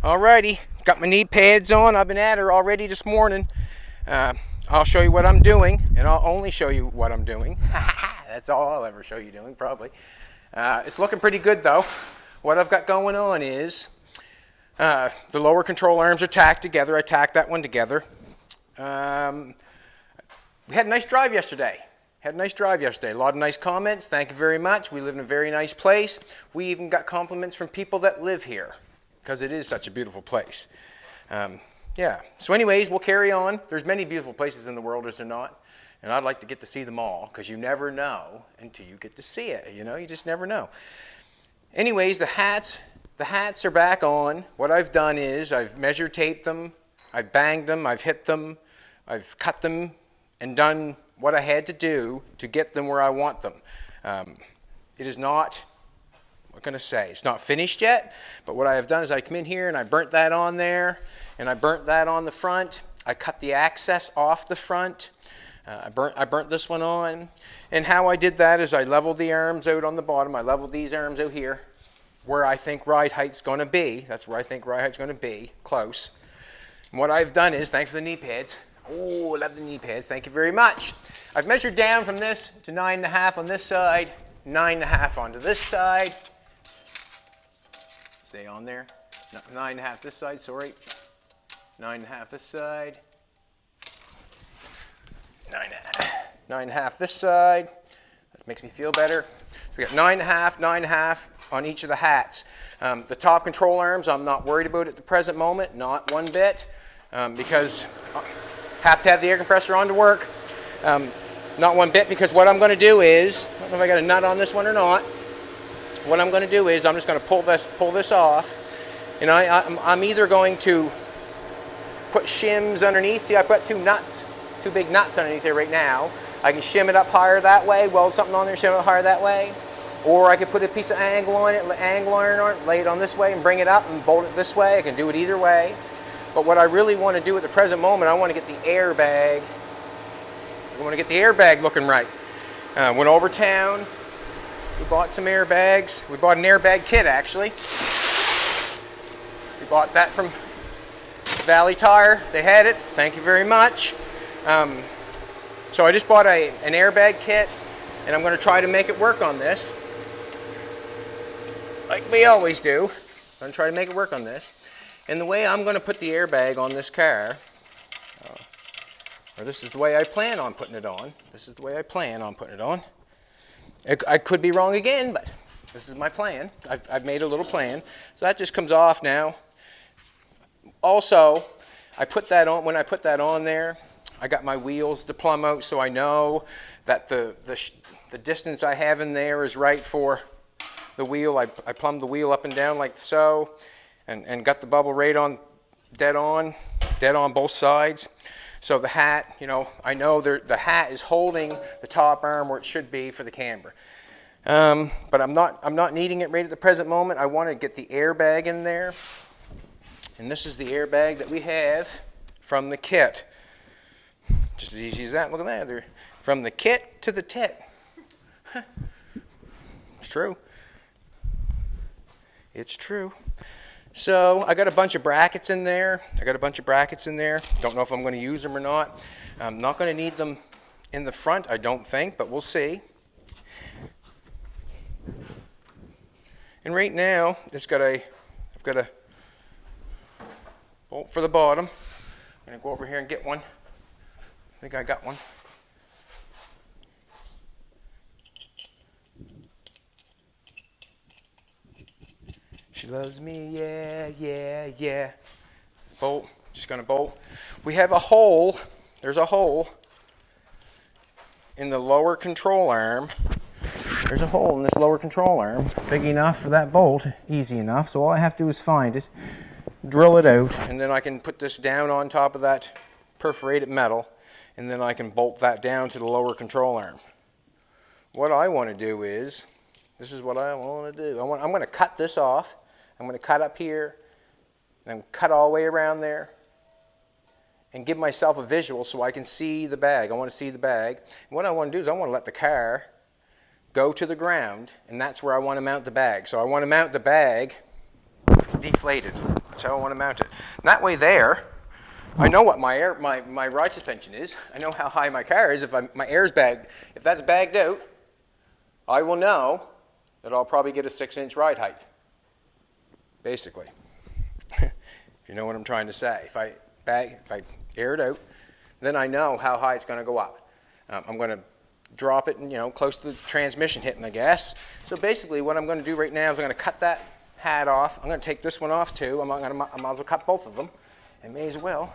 Alrighty, got my knee pads on. I've been at her already this morning. I'll show you what I'm doing, and I'll only show you what I'm doing. That's all I'll ever show you doing, probably. It's looking pretty good, though. What I've got going on is the lower control arms are tacked together. I tacked that one together. We had a nice drive yesterday. A lot of nice comments. Thank you very much. We live in a very nice place. We even got compliments from people that live here, because it is such a beautiful place. Yeah. So anyways, we'll carry on. There's many beautiful places in the world, is there not? And I'd like to get to see them all, because you never know until you get to see it. You know, you just never know. Anyways, the hats are back on. What I've done is I've measure taped them, I've banged them, I've hit them, I've cut them, and done what I had to do to get them where I want them. It is not, what can I say, it's not finished yet, but what I have done is I come in here and I burnt that on there, and I burnt that on the front. I cut the access off the front. I burnt this one on, and how I did that is I leveled the arms out on the bottom. I leveled these arms out here, where I think ride height's going to be. That's where I think ride height's going to be, close. And what I've done is, thanks for the knee pads. Oh, I love the knee pads. Thank you very much. I've measured down from this to 9.5 on this side, 9.5 onto this side. Stay on there. 9.5 this side, sorry. 9.5 this side. 9.5 this side. That makes me feel better. So we got 9.5, 9.5 on each of the hats. The top control arms, I'm not worried about at the present moment, not one bit, because have to have the air compressor on to work. Not one bit, because what I'm going to do is, I don't know if I got a nut on this one or not. What I'm going to do is I'm just going to pull this off, and I'm either going to put shims underneath. See, I put two big nuts underneath there right now. I can shim it up higher that way, weld something on there, shim it up higher that way, or I could put a piece of angle on it, lay it on this way and bring it up and bolt it this way. I can do it either way. But what I really want to do at the present moment, I want to get the airbag. I want to get the airbag looking right. Went over town. We bought some airbags. We bought an airbag kit, actually. We bought that from Valley Tire. They had it. Thank you very much. So I just bought an airbag kit, and I'm going to try to make it work on this, like we always do. I'm going to try to make it work on this. And the way I'm going to put the airbag on this car, or this is the way I plan on putting it on. This is the way I plan on putting it on. I could be wrong again, but this is my plan. I've made a little plan. So that just comes off now. Also, I put that on. When I put that on there, I got my wheels to plumb out, so I know that the distance I have in there is right for the wheel. I plumbed the wheel up and down like so, and got the bubble rate on dead on both sides. So the hat, you know, I know the hat is holding the top arm where it should be for the camber. But I'm not needing it right at the present moment. I want to get the airbag in there. And this is the airbag that we have from the kit. Just as easy as that. Look at that. They're from the kit to the tit. It's true. It's true. So I got a bunch of brackets in there. Don't know if I'm going to use them or not. I'm not going to need them in the front, I don't think, but we'll see. And right now, I've got a bolt for the bottom. I'm going to go over here and get one. I think I got one. She loves me, yeah, yeah, yeah. Bolt, just gonna bolt. We have a hole, there's a hole in the lower control arm. There's a hole in this lower control arm, big enough for that bolt, easy enough. So all I have to do is find it, drill it out, and then I can put this down on top of that perforated metal, and then I can bolt that down to the lower control arm. What I want to do is, this is what I want to do. I'm going to cut this off. I'm going to cut up here, and cut all the way around there, and give myself a visual so I can see the bag. I want to see the bag. And what I want to do is I want to let the car go to the ground, and that's where I want to mount the bag. So I want to mount the bag deflated. That's how I want to mount it. And that way there, I know what my ride suspension is. I know how high my car is. If my air's bagged, if that's bagged out, I will know that I'll probably get a 6-inch ride height. Basically, if you know what I'm trying to say. If I air it out, then I know how high it's going to go up. I'm going to drop it, close to the transmission hitting the gas. So basically, what I'm going to do right now is I'm going to cut that hat off. I'm going to take this one off too. I might as well cut both of them. I may as well.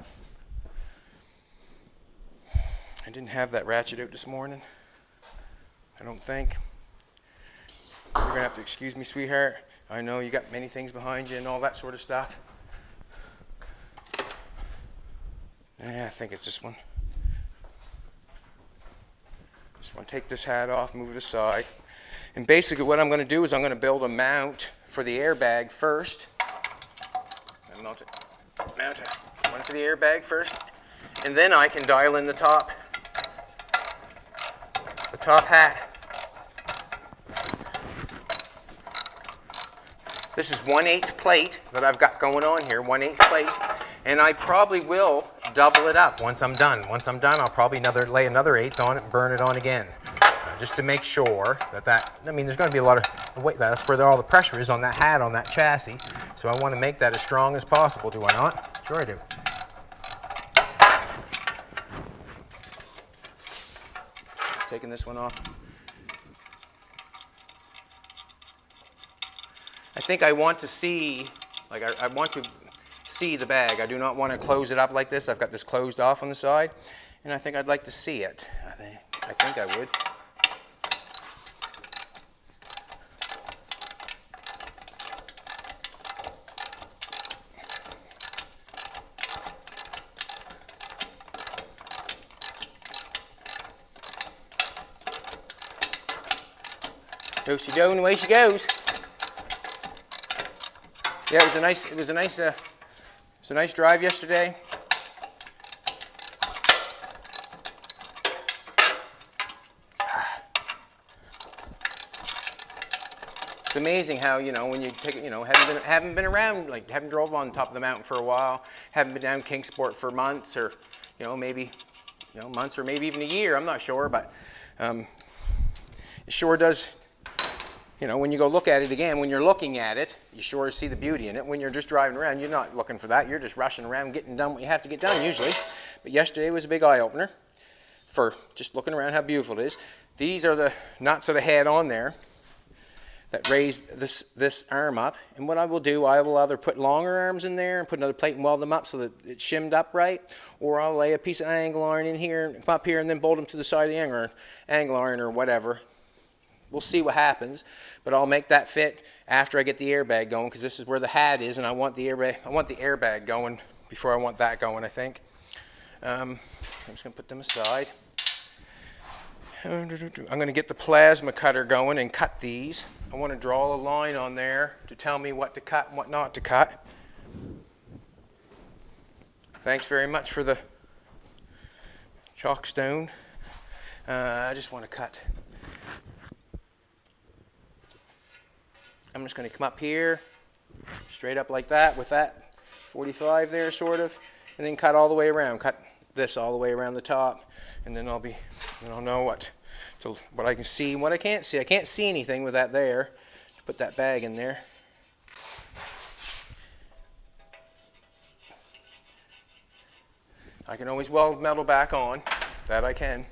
I didn't have that ratchet out this morning, I don't think. You're going to have to excuse me, sweetheart. I know you got many things behind you and all that sort of stuff. Yeah, I think it's this one. Just want to take this hat off, move it aside. And basically what I'm going to do is I'm going to build a mount for the airbag first. Mount one for the airbag first. And then I can dial in the top hat. This is 1/8 plate that I've got going on here, 1/8 plate. And I probably will double it up once I'm done. Once I'm done, I'll probably lay another 1/8 on it and burn it on again. Just to make sure that, I mean, there's going to be a lot of weight. That's where all the pressure is on that hat, on that chassis. So I want to make that as strong as possible, do I not? Sure I do. Just taking this one off. I think I want to see, I want to see the bag. I do not want to close it up like this. I've got this closed off on the side, and I think I'd like to see it. I think I would. There she goes, and away she goes. Yeah, it was a nice drive yesterday. It's amazing how, when you take it, haven't been around, haven't drove on top of the mountain for a while, haven't been down Kingsport for months, or maybe months, or maybe even a year. I'm not sure, but it sure does. When you go look at it again, when you're looking at it, you sure see the beauty in it. When you're just driving around, you're not looking for that. You're just rushing around, getting done what you have to get done usually. But yesterday was a big eye-opener for just looking around how beautiful it is. These are the nuts that I had on there that raised this arm up. And what I will do, I will either put longer arms in there and put another plate and weld them up so that it's shimmed up right, or I'll lay a piece of angle iron in here, come up here, and then bolt them to the side of the angle iron or whatever. We'll see what happens, but I'll make that fit after I get the airbag going, because this is where the hat is, and I want the airbag going before I want that going, I think. I'm just going to put them aside. I'm going to get the plasma cutter going and cut these. I want to draw a line on there to tell me what to cut and what not to cut. Thanks very much for the chalk stone. I just want to cut. I'm just going to come up here, straight up like that, with that 45 there, sort of, and then cut all the way around. Cut this all the way around the top, and then I'll know what I can see and what I can't see. I can't see anything with that there. Put that bag in there. I can always weld metal back on. That I can.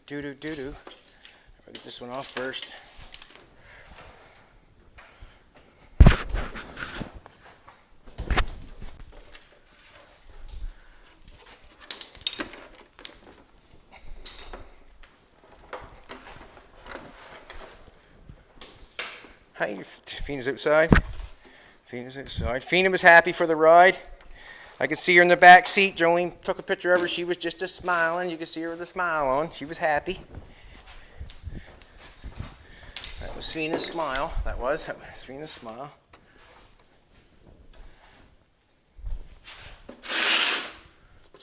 I'll get this one off first. Hi, Fina's outside. Fina's outside. Fina was happy for the ride. I could see her in the back seat. Jolene took a picture of her. She was just smiling. You could see her with a smile on. She was happy. That was Fina's smile. That was Fina's smile.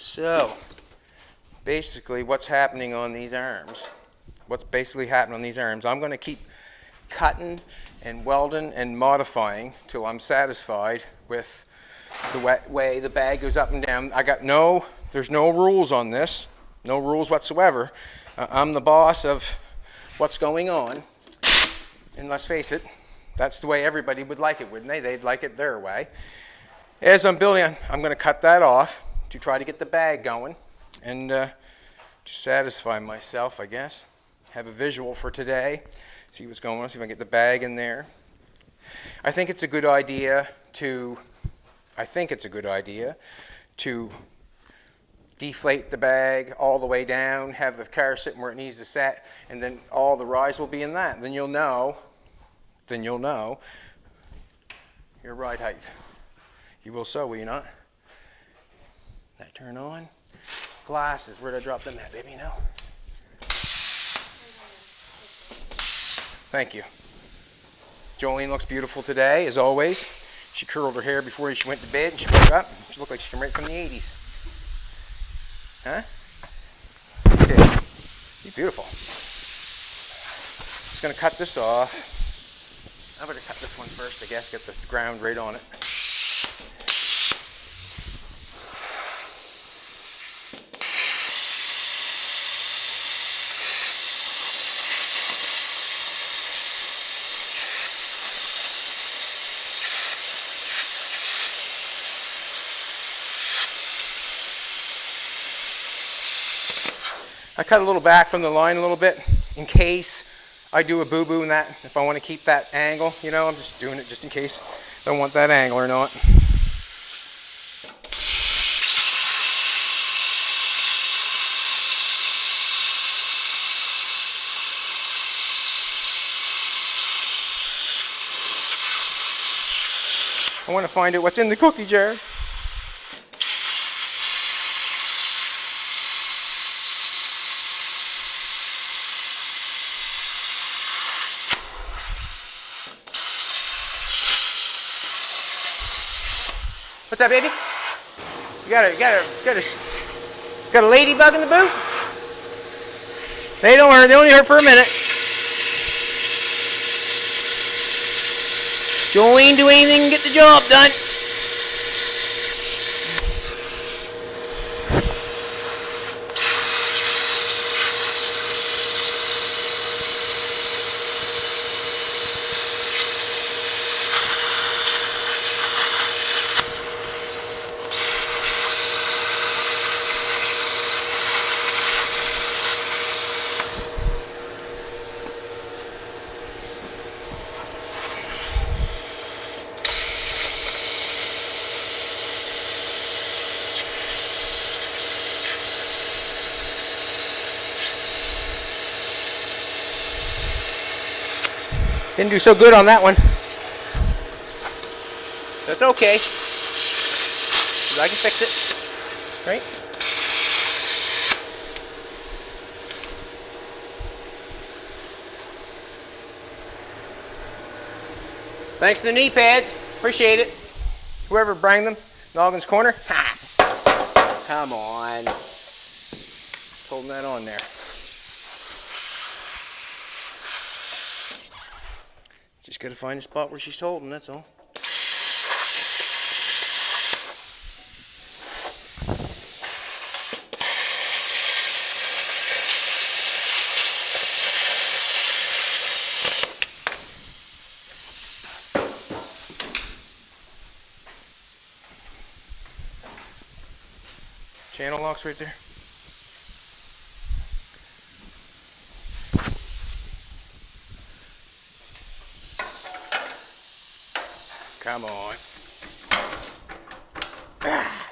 So, basically what's happening on these arms, I'm going to keep cutting and welding and modifying till I'm satisfied with the way the bag goes up and down. There's no rules on this, no rules whatsoever. I'm the boss of what's going on, and let's face it, that's the way everybody would like it, wouldn't they? They'd like it their way. As I'm building, I'm going to cut that off to try to get the bag going and just satisfy myself, I guess. Have a visual for today, see what's going on, see if I can get the bag in there. I think it's a good idea to deflate the bag all the way down, have the car sitting where it needs to sit, and then all the rise will be in that. Then you'll know your ride height. You will so, will you not? That turn on. Glasses, where'd I drop them at, baby? No. Thank you. Jolene looks beautiful today, as always. She curled her hair before she went to bed and she woke up. She looked like she came right from the 80s. Huh? Okay. You're beautiful. Just going to cut this off. I'm going to cut this one first, I guess, get the ground right on it. I cut a little back from the line a little bit in case I do a boo-boo in that. If I want to keep that angle, you know, I'm just doing it just in case I don't want that angle or not. I want to find out what's in the cookie jar. What's up, baby? You got a ladybug in the boot? They don't hurt. They only hurt for a minute. Jolene, do anything and get the job done. Didn't do so good on that one. That's okay. I can fix it. Right? Thanks to the knee pads. Appreciate it. Whoever bring them. Noggins Corner. Ha! Come on. Just holding that on there. Just got to find a spot where she's holding, that's all. Channel locks right there. Come on. Ah.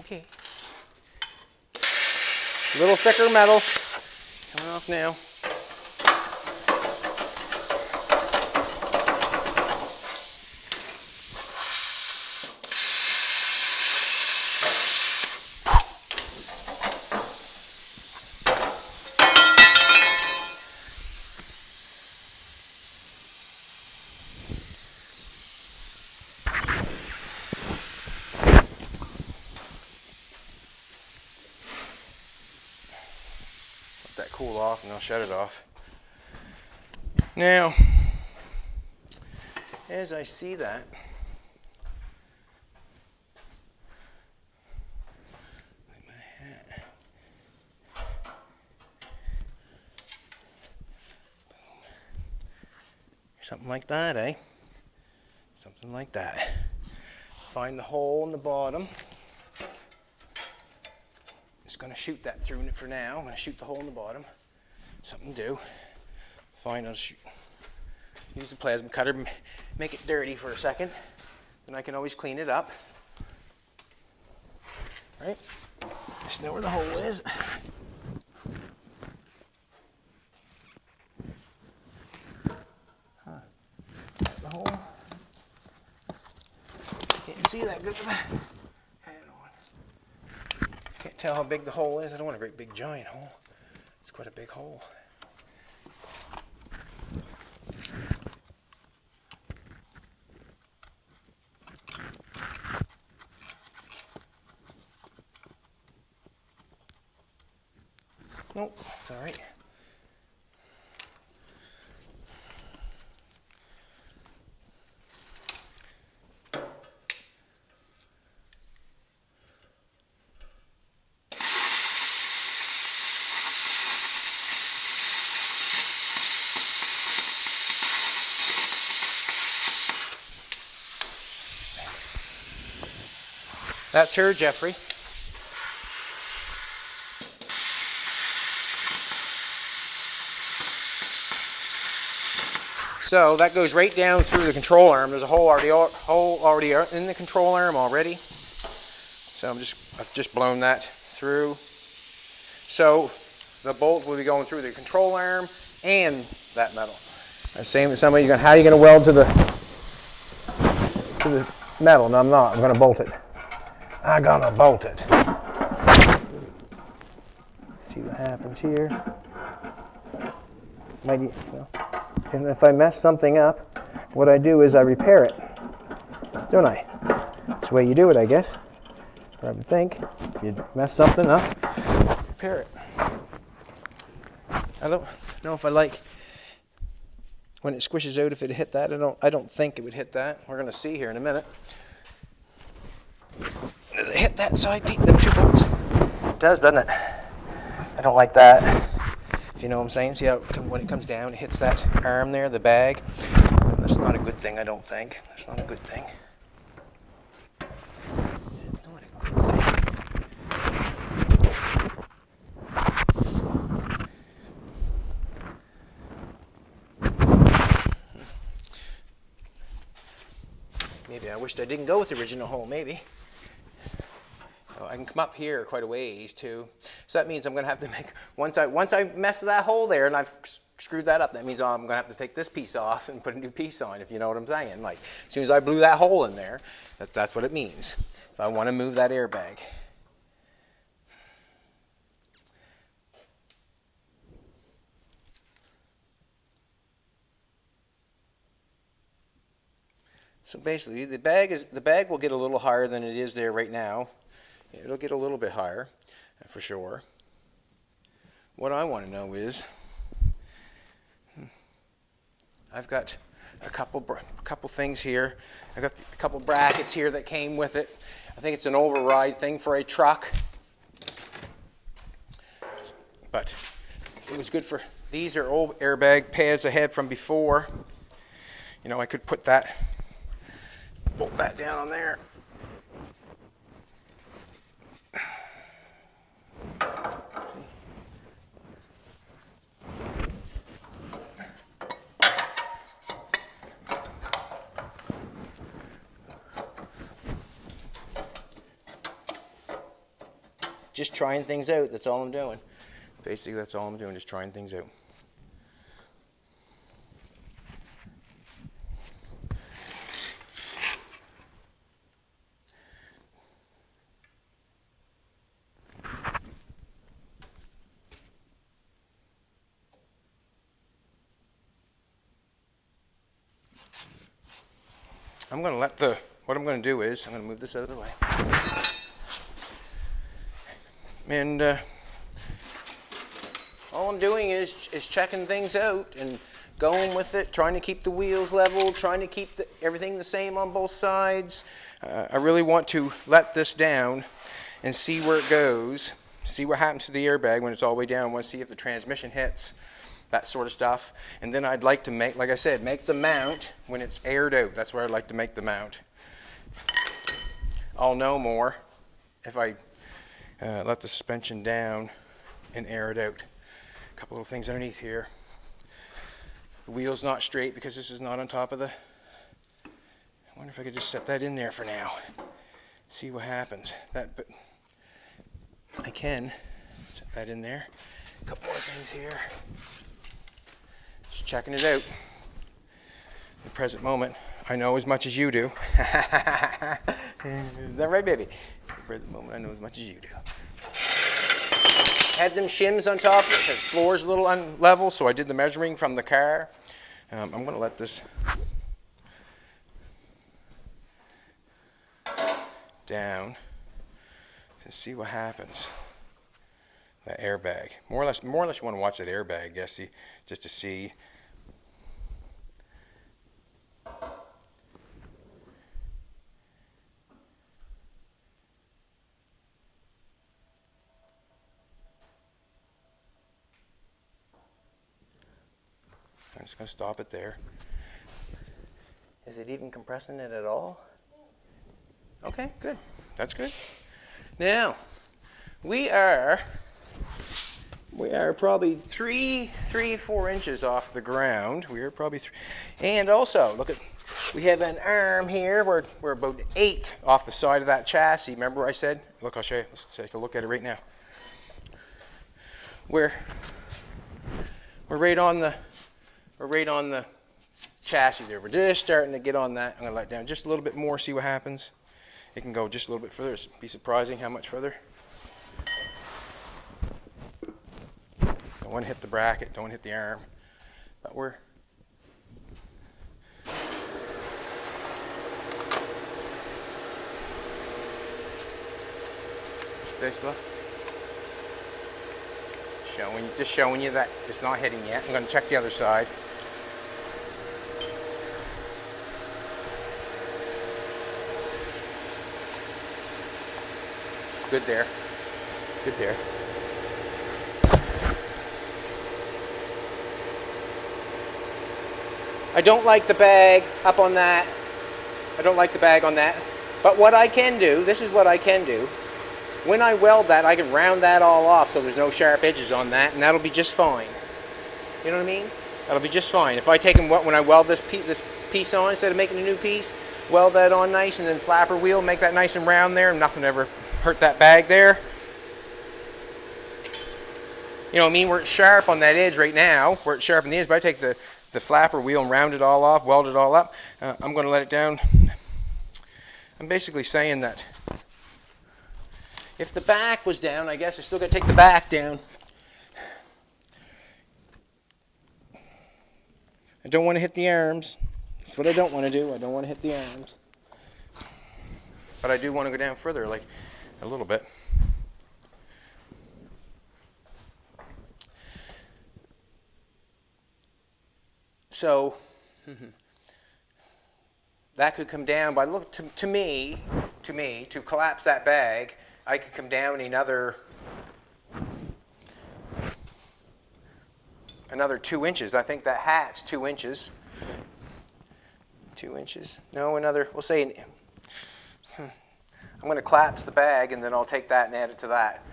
Okay. A little thicker metal. Coming off now. cool off and I'll shut it off. Now, as I see that, something like that, eh? Something like that. Find the hole in the bottom. Just going to shoot that through it for now. I'm going to shoot the hole in the bottom. Something to do. Fine, I'll shoot. Use the plasma cutter, make it dirty for a second. Then I can always clean it up. Right? Just know where the hole is. The hole. Can't see that good with that. Can't tell how big the hole is. I don't want a great big giant hole. It's quite a big hole. Nope, it's all right. That's her, Jeffrey. So that goes right down through the control arm. There's a hole already in the control arm already. So I've just blown that through. So the bolt will be going through the control arm and that metal. Same as somebody, how are you going to weld to the metal? No, I'm not. I'm going to bolt it. I'm gonna bolt it. See what happens here. And if I mess something up, what I do is I repair it, don't I? That's the way you do it, I guess. I would think. If you mess something up, repair it. I don't know if I like when it squishes out if it hit that. I don't think it would hit that. We're gonna see here in a minute. Does it hit that side, Pete? Them two bolts? It does, doesn't it? I don't like that. If you know what I'm saying. See how when it comes down, it hits that arm there, the bag. That's not a good thing, I don't think. That's not a good thing. It's not a good thing. Maybe I wished I didn't go with the original hole, maybe. Oh, I can come up here quite a ways too. So that means I'm gonna have to make, once I mess that hole there and I've screwed that up, that means I'm gonna have to take this piece off and put a new piece on, if you know what I'm saying. Like, as soon as I blew that hole in there, that's what it means. If I wanna move that airbag. So basically, the bag will get a little higher than it is there right now. It'll get a little bit higher, for sure. What I want to know is, I've got a couple things here. I got a couple brackets here that came with it. I think it's an override thing for a truck, but it was good for. These are old airbag pads I had from before. You know, I could put that, bolt that down on there. Just trying things out, that's all I'm doing. Basically, that's all I'm doing, just trying things out. I'm going to what I'm going to do is, I'm going to move this out of the way. And All I'm doing is checking things out and going with it, trying to keep the wheels level, trying to keep everything the same on both sides. I really want to let this down and see where it goes, see what happens to the airbag when it's all the way down. I want to see if the transmission hits, that sort of stuff. And then I'd like to make, like I said, make the mount when it's aired out. That's where I'd like to make the mount. I'll know more if I let the suspension down and air it out. A couple little things underneath here. The wheel's not straight because this is not on top of the... I wonder if I could just set that in there for now. See what happens. But I can set that in there. A couple more things here. Just checking it out. At the present moment, I know as much as you do. Is that right, baby? At the present moment, I know as much as you do. Had them shims on top of it. The floor's a little unlevel, so I did the measuring from the car. I'm going to let this down and see what happens. That airbag. More or less, you want to watch that airbag, I guess, just to see. I'm just going to stop it there. Is it even compressing it at all? Okay, good. That's good. Now, we are probably 4 inches off the ground. We are probably and also, look at, we have an arm here. We're about 1/8 off the side of that chassis. Remember I said? Look, I'll show you. Let's take a look at it right now. We're right on the chassis there. We're just starting to get on that. I'm going to let it down just a little bit more, see what happens. It can go just a little bit further. It'll be surprising how much further. Don't want to hit the bracket, don't want to hit the arm. But we're... Stay slow. Just showing you that it's not hitting yet. I'm going to check the other side. Good there. Good there. I don't like the bag up on that. I don't like the bag on that. But what I can do, this is what I can do. When I weld that, I can round that all off so there's no sharp edges on that, and that'll be just fine. You know what I mean? That'll be just fine. If I take and when I weld this piece on, instead of making a new piece, weld that on nice, and then flapper wheel, make that nice and round there, and nothing ever hurt that bag there. You know what I mean? Where it's sharp on that edge right now, where it's sharp on the edge, but I take the flapper wheel and round it all off, weld it all up. I'm going to let it down. I'm basically saying that if the back was down, I guess I still got to take the back down. I don't want to hit the arms. That's what I don't want to do. I don't want to hit the arms. But I do want to go down further, like a little bit. So that could come down by, look, to me, to collapse that bag, I could come down another 2 inches. I think that hat's 2 inches. 2 inches. No, another, we'll say, I'm going to collapse the bag, and then I'll take that and add it to that.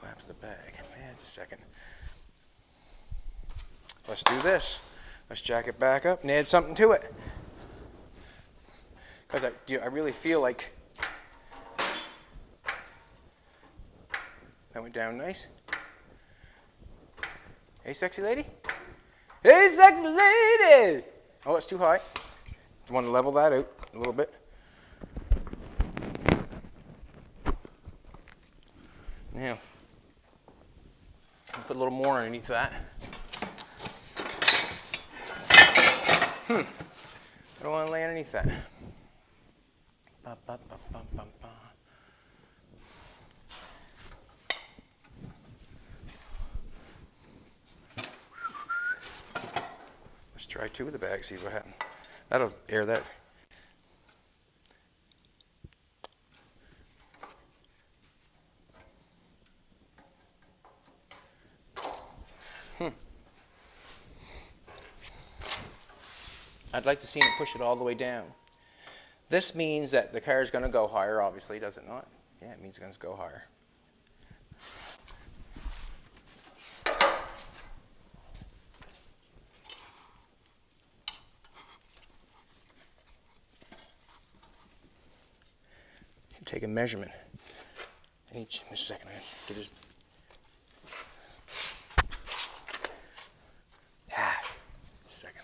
Collapse the bag. Man, just a second. Let's do this. Let's jack it back up and add something to it. Because I really feel like that went down nice. Hey, sexy lady. Hey, sexy lady. Oh, it's too high. You want to level that out a little bit. Now, put a little more underneath that. I don't want to lay underneath that. Ba, ba, ba, ba, ba, ba. try 2 of the bags, see what happens. That'll air that. I'd like to see him push it all the way down. This means that the car is going to go higher, obviously, does it not? Yeah, it means it's going to go higher. Take a measurement. Just a second, get his. Second.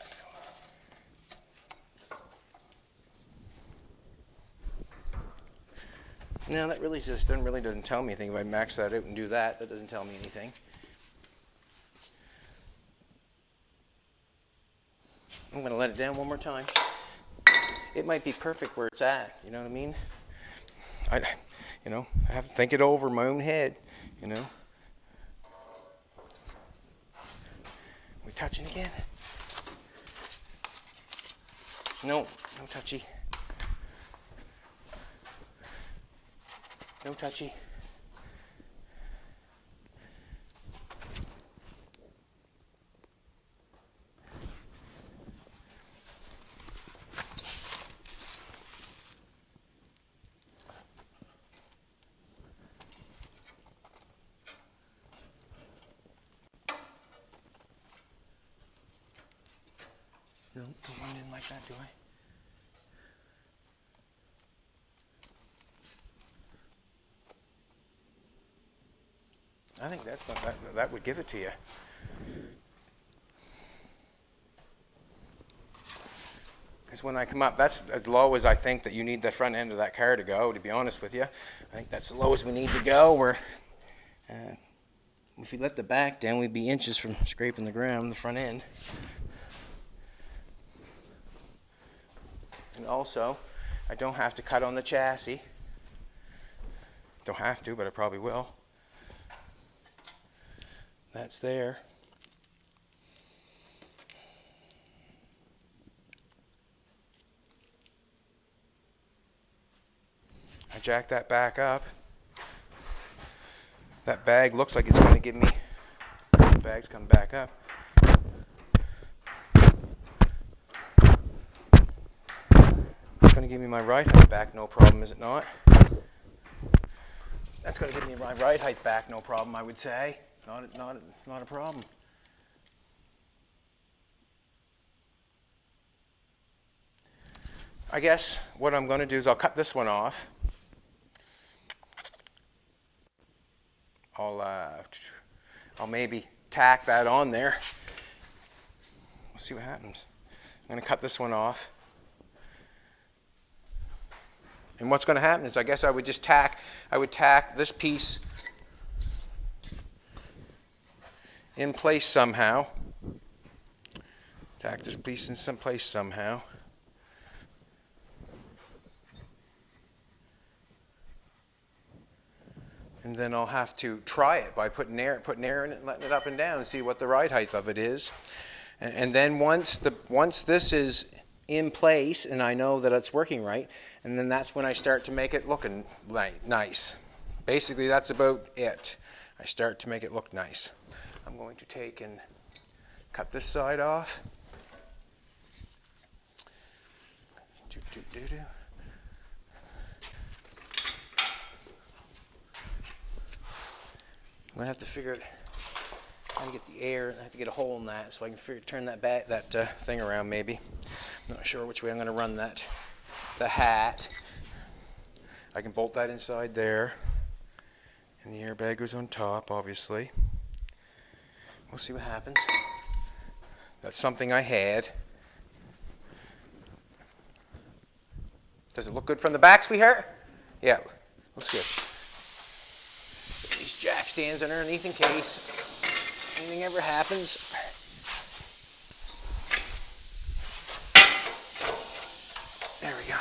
No, that really just doesn't tell me anything. If I max that out and do that, that doesn't tell me anything. I'm going to let it down one more time. It might be perfect where it's at. You know what I mean? I have to think it over in my own head. You know. We touching again? No touchy. No touchy. No, don't run in like that, do I? I think that would give it to you. Because when I come up, that's as low as I think that you need the front end of that car to go, to be honest with you. I think that's the lowest we need to go. If we let the back down, we'd be inches from scraping the ground, the front end. And also, I don't have to cut on the chassis. Don't have to, but I probably will. That's there. I jack that back up. That bag looks like it's going to give me, the bag's come back up. It's going to give me my ride height back, no problem, is it not? That's going to give me my ride height back, no problem, I would say. Not a problem. I guess what I'm going to do is I'll cut this one off. I'll maybe tack that on there. We'll see what happens. I'm going to cut this one off. And what's going to happen is I guess I would tack this piece in place somehow. Tack this piece in some place somehow. And then I'll have to try it by putting air in it and letting it up and down and see what the ride height of it is. And then once this is in place and I know that it's working right, and then that's when I start to make it looking nice. Basically, that's about it. I start to make it look nice. I'm going to take and cut this side off. I'm going to have to figure out how to get the air. I have to get a hole in that so I can turn that thing around maybe. I'm not sure which way I'm going to run the hat. I can bolt that inside there. And the airbag goes on top, obviously. We'll see what happens. That's something I had. Does it look good from the back, sweetheart? Yeah, looks good. Put these jack stands underneath in case anything ever happens. There we go.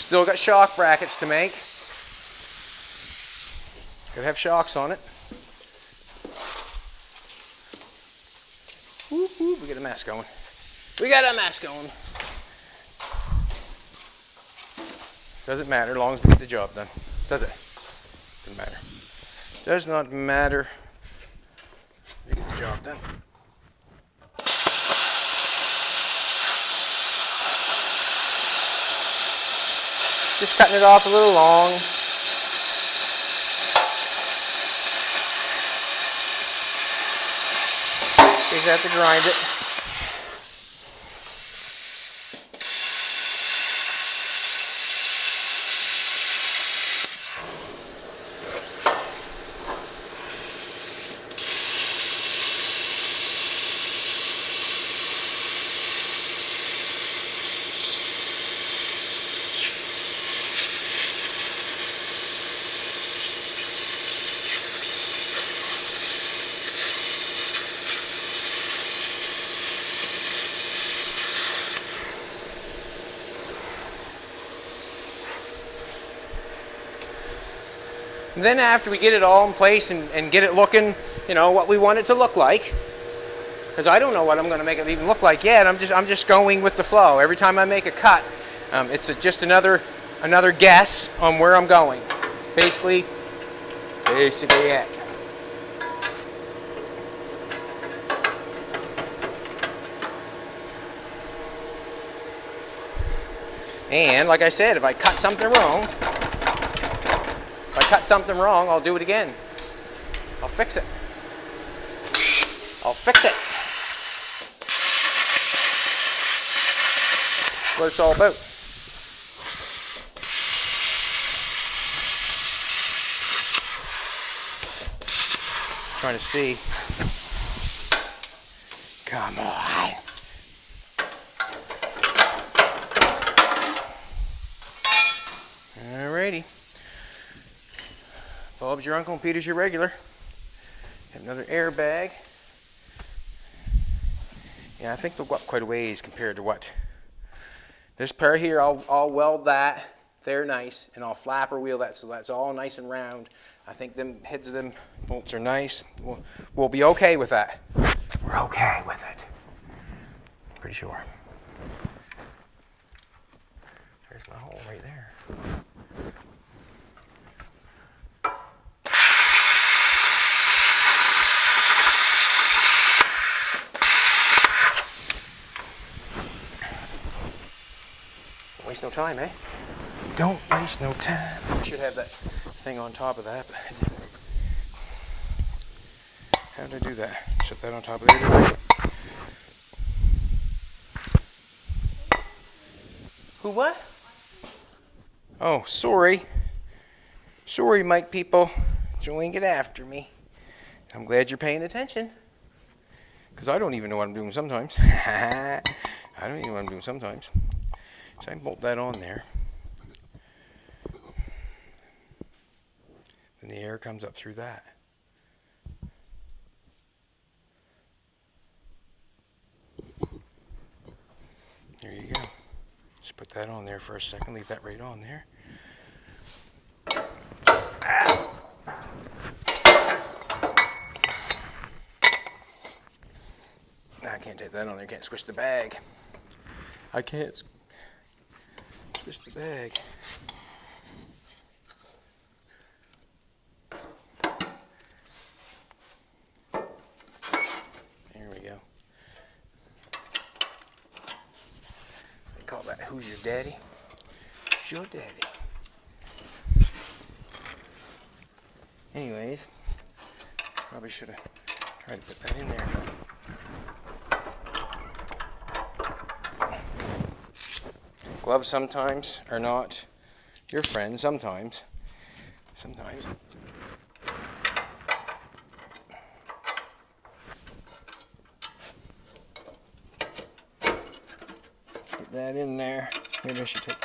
Still got shock brackets to make. Gotta have shocks on it. Whoop, whoop, we got a mess going. We got a mess going. Doesn't matter as long as we get the job done. Does it? Doesn't matter. Does not matter. We get the job done. Just cutting it off a little long. You have to grind it. And then after we get it all in place and get it looking, you know, what we want it to look like, because I don't know what I'm going to make it even look like yet. I'm just going with the flow. Every time I make a cut, it's just another guess on where I'm going. It's basically it. And like I said, if I cut something wrong, I'll do it again. I'll fix it. I'll fix it. That's what it's all about. Trying to see. Come on. Alrighty. Bob's your uncle and Peter's your regular. Have another airbag. Yeah, I think they'll go up quite a ways compared to what. This pair here, I'll weld that. They're nice, and I'll flapper wheel that so that's all nice and round. I think them heads of them bolts are nice. We'll be okay with that. We're okay with it. Pretty sure. There's my hole right there. Don't waste no time, eh? Don't waste no time. I should have that thing on top of that, but I didn't. How did I do that? Set that on top of there. Who what? Oh, sorry. Sorry, Mike people. Jolene, get after me. I'm glad you're paying attention. Because I don't even know what I'm doing sometimes. I don't even know what I'm doing sometimes. So I can bolt that on there. Then the air comes up through that. There you go. Just put that on there for a second. Leave that right on there. I can't take that on there. I can't squish the bag. I can't squish the bag. There we go. They call that "Who's your daddy?" Who's your daddy? Anyways, probably should have tried to put that in there. Gloves sometimes are not your friend. Sometimes. Get that in there. Maybe I should take.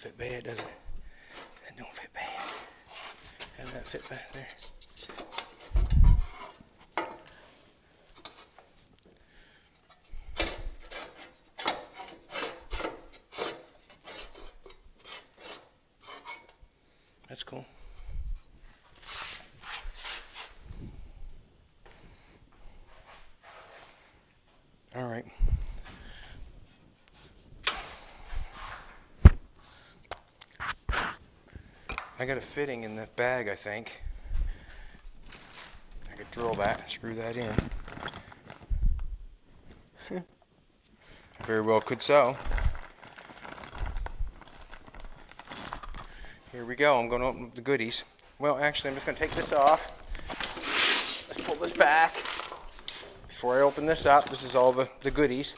fit bad, does it? That don't fit bad. How did that fit back there? That's cool. All right. I got a fitting in the bag, I think. I could drill that and screw that in. Very well could so. Here we go. I'm going to open up the goodies. Well, actually, I'm just going to take this off. Let's pull this back. Before I open this up, this is all the goodies.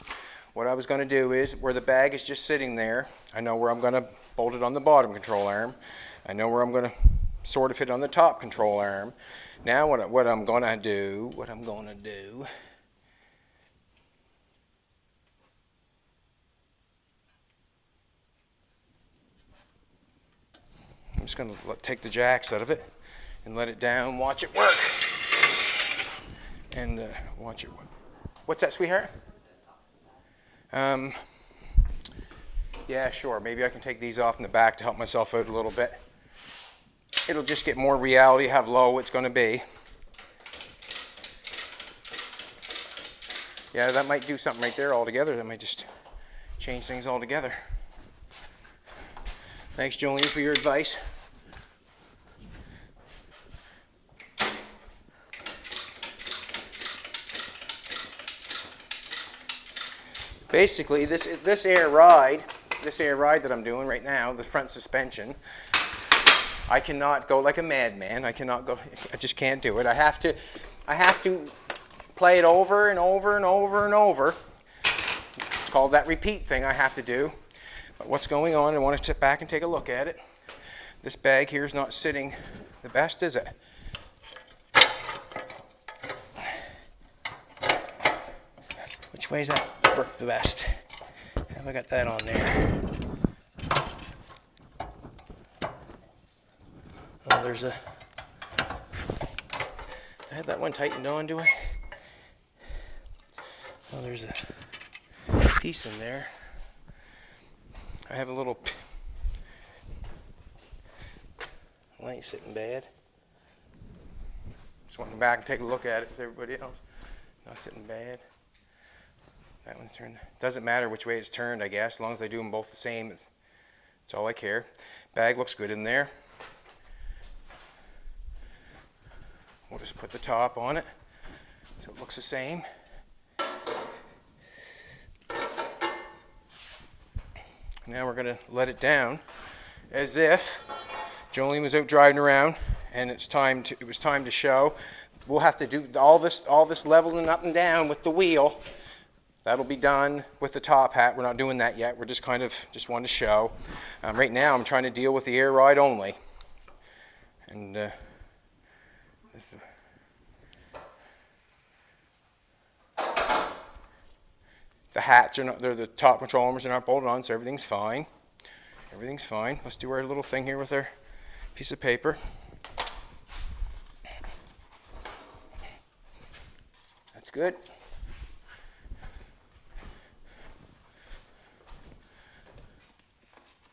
What I was going to do is, where the bag is just sitting there, I know where I'm going to bolt it on the bottom control arm. I know where I'm going to sort of fit on the top control arm. Now what I'm going to do, I'm just going to take the jacks out of it and let it down, watch it work. And watch it work. What's that, sweetheart? Yeah, sure. Maybe I can take these off in the back to help myself out a little bit. It'll just get more reality how low it's going to be. Yeah, that might do something right there altogether. That might just change things altogether. Thanks, Jolene, for your advice. Basically, this air ride that I'm doing right now, the front suspension, I cannot go like a madman. I just can't do it. I have to play it over and over and over and over. It's called that repeat thing I have to do. But what's going on, I want to sit back and take a look at it. This bag here is not sitting the best, is it? Which way is that work the best? Have I got that on there? Oh, there's a... Do I have that one tightened on, do I? Oh, there's a piece in there. I have a little... Well, ain't sitting bad. Just want to go back and take a look at it with everybody else. Not sitting bad. That one's turned. Doesn't matter which way it's turned, I guess. As long as I do them both the same, that's all I care. Bag looks good in there. We'll just put the top on it so it looks the same. Now we're going to let it down as if Jolene was out driving around and it was time to show. We'll have to do all this leveling up and down with the wheel. That'll be done with the top hat. We're not doing that yet. We're just wanting to show. Right now I'm trying to deal with the air ride only. And the hats are not, the top control arms are not bolted on, so everything's fine. Everything's fine. Let's do our little thing here with our piece of paper. That's good.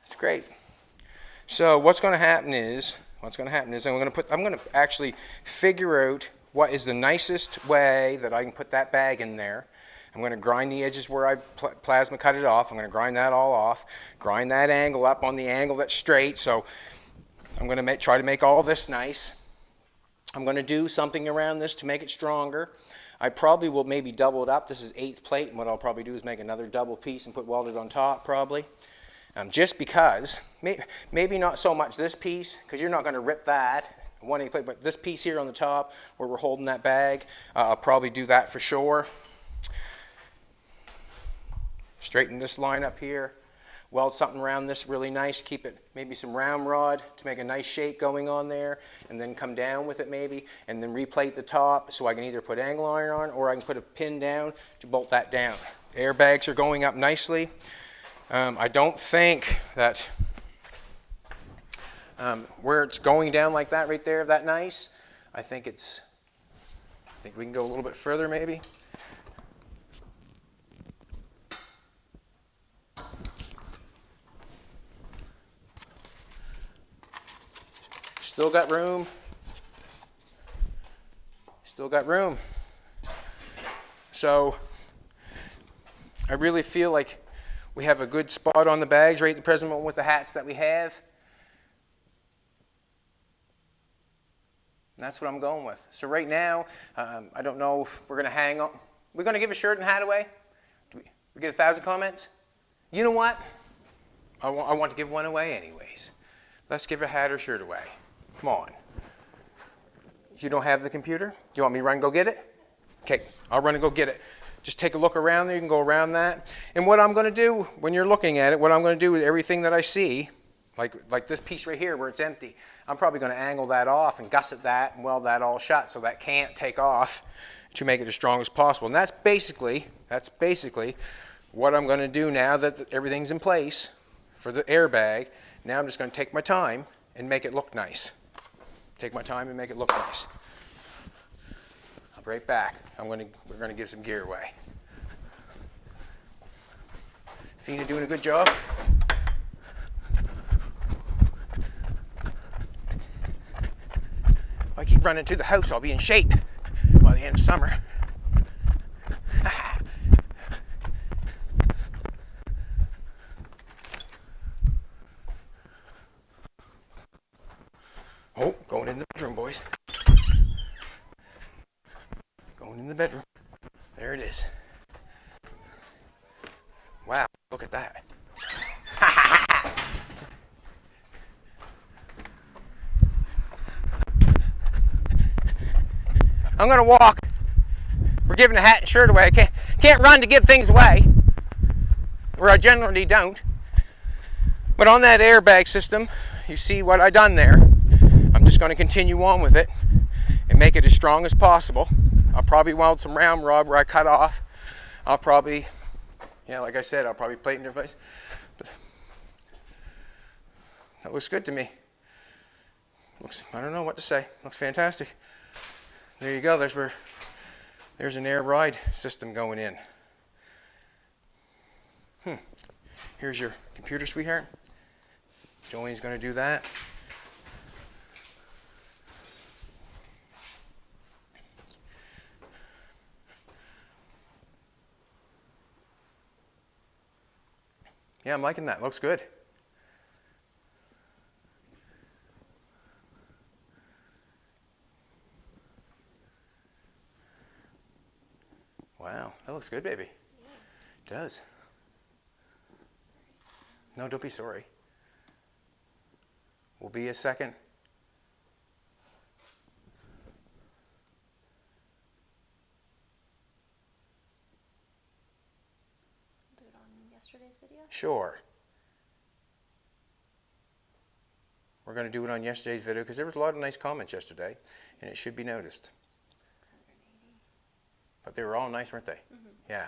That's great. So what's going to happen is I'm going to actually figure out what is the nicest way that I can put that bag in there. I'm going to grind the edges where I plasma cut it off. I'm going to grind that all off, grind that angle up on the angle that's straight. So I'm going to try to make all this nice. I'm going to do something around this to make it stronger. I probably will maybe double it up. This is 8th plate, and what I'll probably do is make another double piece and put welded on top probably. Just because, maybe not so much this piece, because you're not going to rip that, 1/8 plate, but this piece here on the top where we're holding that bag, I'll probably do that for sure. Straighten this line up here, weld something around this really nice, keep it maybe some round rod to make a nice shape going on there, and then come down with it maybe, and then replate the top so I can either put angle iron on or I can put a pin down to bolt that down. Airbags are going up nicely. I don't think that Where it's going down like that right there, that nice. I think we can go a little bit further maybe. Still got room. Still got room. So I really feel like we have a good spot on the bags right at the present moment with the hats that we have. And that's what I'm going with. So right now, I don't know if we're going to hang on. We're going to give a shirt and hat away? We get 1,000 comments? You know what? I want to give one away anyways. Let's give a hat or shirt away. Come on. You don't have the computer? You want me to run and go get it? Okay, I'll run and go get it. Just take a look around there. You can go around that. And what I'm going to do when you're looking at it, what I'm going to do with everything that I see, like this piece right here where it's empty, I'm probably going to angle that off and gusset that and weld that all shut so that can't take off to make it as strong as possible. And that's basically what I'm going to do now that everything's in place for the airbag. Now I'm just going to take my time and make it look nice. Take my time and make it look nice. I'll be right back. We're going to give some gear away. Fina doing a good job. If I keep running to the house, I'll be in shape by the end of summer. Oh, going in the bedroom, boys. Going in the bedroom. There it is. Wow, look at that. I'm going to walk. We're giving a hat and shirt away. I can't run to give things away, or I generally don't. But on that airbag system, you see what I done there. I'm just going to continue on with it and make it as strong as possible. I'll probably weld some round rod where I cut off. I'll probably, like I said, I'll probably plate in their place. But that looks good to me. I don't know what to say. Looks fantastic. There you go. There's an air ride system going in. Here's your computer, sweetheart. Jolene's going to do that. Yeah, I'm liking that. Looks good. Wow, that looks good, baby. Yeah. It does. No, don't be sorry. Will be a second. Do it on yesterday's video? Sure. We're going to do it on yesterday's video because there was a lot of nice comments yesterday, and it should be noticed. 680. But they were all nice, weren't they? Mm-hmm. Yeah.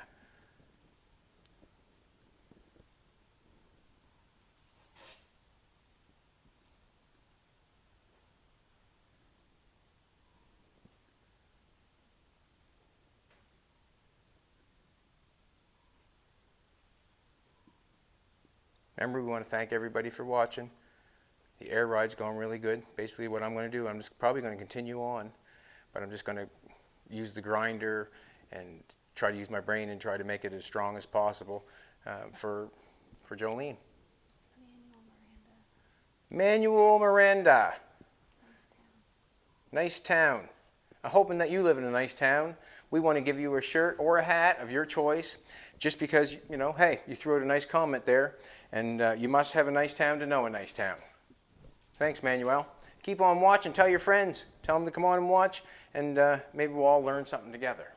Remember, we want to thank everybody for watching. The air ride's going really good. Basically what I'm going to do, I'm just probably going to continue on, but I'm just going to use the grinder and try to use my brain and try to make it as strong as possible for Jolene. Manuel Miranda. Nice town. I'm hoping that you live in a nice town. We want to give you a shirt or a hat of your choice just because, hey, you threw out a nice comment there, and you must have a nice town to know a nice town. Thanks, Manuel. Keep on watching. Tell your friends. Tell them to come on and watch, and maybe we'll all learn something together.